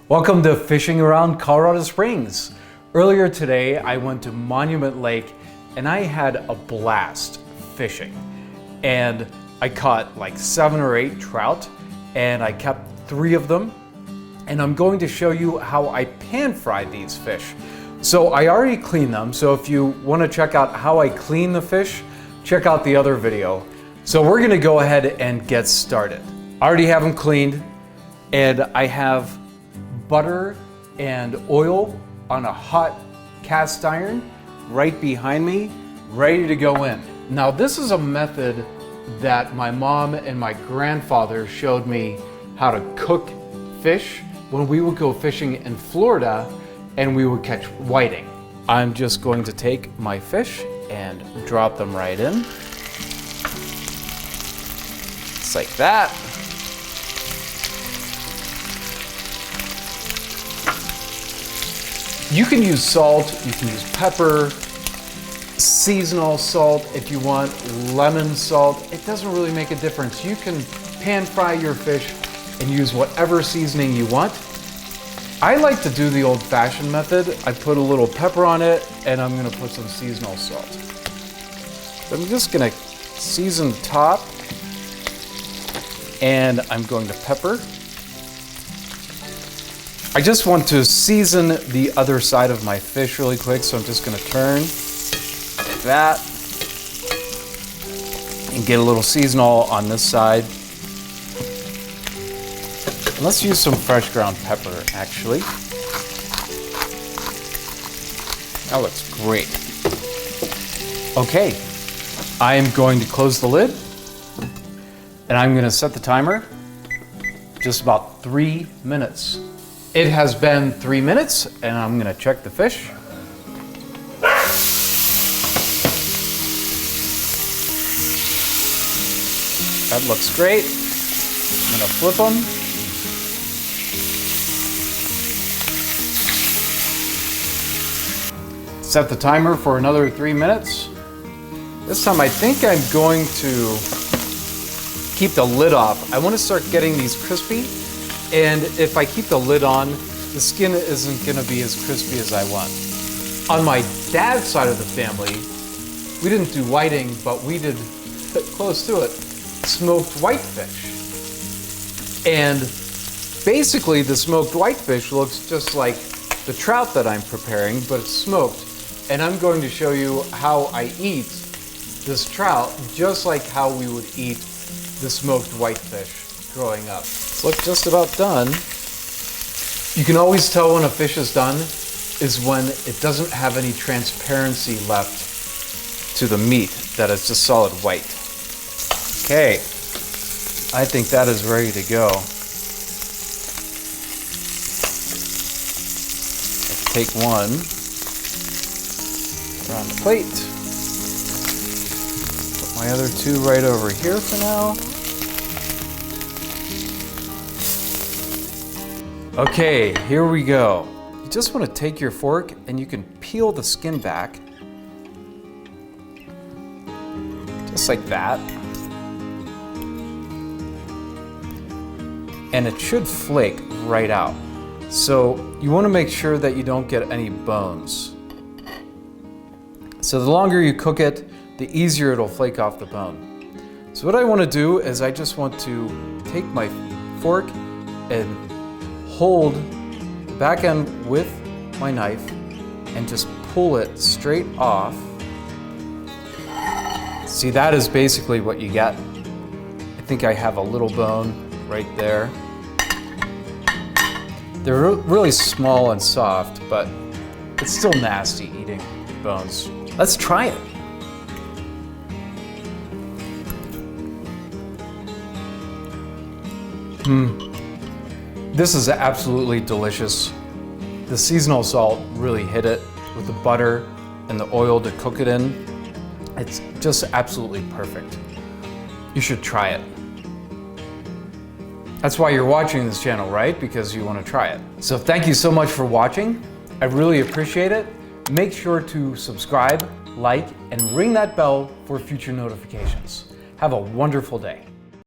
Welcome to Fishing Around Colorado Springs. Earlier today, I went to Monument Lake and I had a blast fishing. And I caught like 7 or 8 trout and I kept 3 of them. And I'm going to show you how I pan fry these fish. So I already cleaned them. So if you want to check out how I clean the fish, check out the other video. So we're going to go ahead and get started. I already have them cleaned and I have butter and oil on a hot cast iron right behind me, ready to go in. Now this is a method that my mom and my grandfather showed me how to cook fish when we would go fishing in Florida and we would catch whiting. I'm just going to take my fish and drop them right in. Just like that. You can use salt, you can use pepper, seasonal salt if you want, lemon salt. It doesn't really make a difference. You can pan fry your fish and use whatever seasoning you want. I like to do the old-fashioned method. I put a little pepper on it and I'm gonna put some seasonal salt. So I'm just gonna season the top and I'm going to pepper. I just want to season the other side of my fish really quick, so I'm just gonna turn like that and get a little seasonal on this side. And let's use some fresh ground pepper, actually. That looks great. Okay, I am going to close the lid and I'm gonna set the timer just about 3 minutes. It has been 3 minutes and I'm gonna check the fish. That looks great. I'm gonna flip them. Set the timer for another 3 minutes. This time I think I'm going to keep the lid off. I want to start getting these crispy. And if I keep the lid on, the skin isn't gonna be as crispy as I want. On my dad's side of the family, we didn't do whiting, but we did close to it, smoked whitefish. And basically the smoked whitefish looks just like the trout that I'm preparing, but it's smoked. And I'm going to show you how I eat this trout, just like how we would eat the smoked whitefish growing up. Look just about done. You can always tell when a fish is done is when it doesn't have any transparency left to the meat, that it's just solid white. Okay, I think that is ready to go. Let's take one around the plate. Put my other 2 right over here for now. Okay, here we go. You just want to take your fork and you can peel the skin back. Just like that. And it should flake right out. So you want to make sure that you don't get any bones. So the longer you cook it, the easier it'll flake off the bone. So what I want to do is I just want to take my fork and hold the back end with my knife and just pull it straight off. See, that is basically what you get. I think I have a little bone right there. They're really small and soft, but it's still nasty eating bones. Let's try it. This is absolutely delicious. The seasonal salt really hit it with the butter and the oil to cook it in. It's just absolutely perfect. You should try it. That's why you're watching this channel, right? Because you want to try it. So thank you so much for watching. I really appreciate it. Make sure to subscribe, like, and ring that bell for future notifications. Have a wonderful day.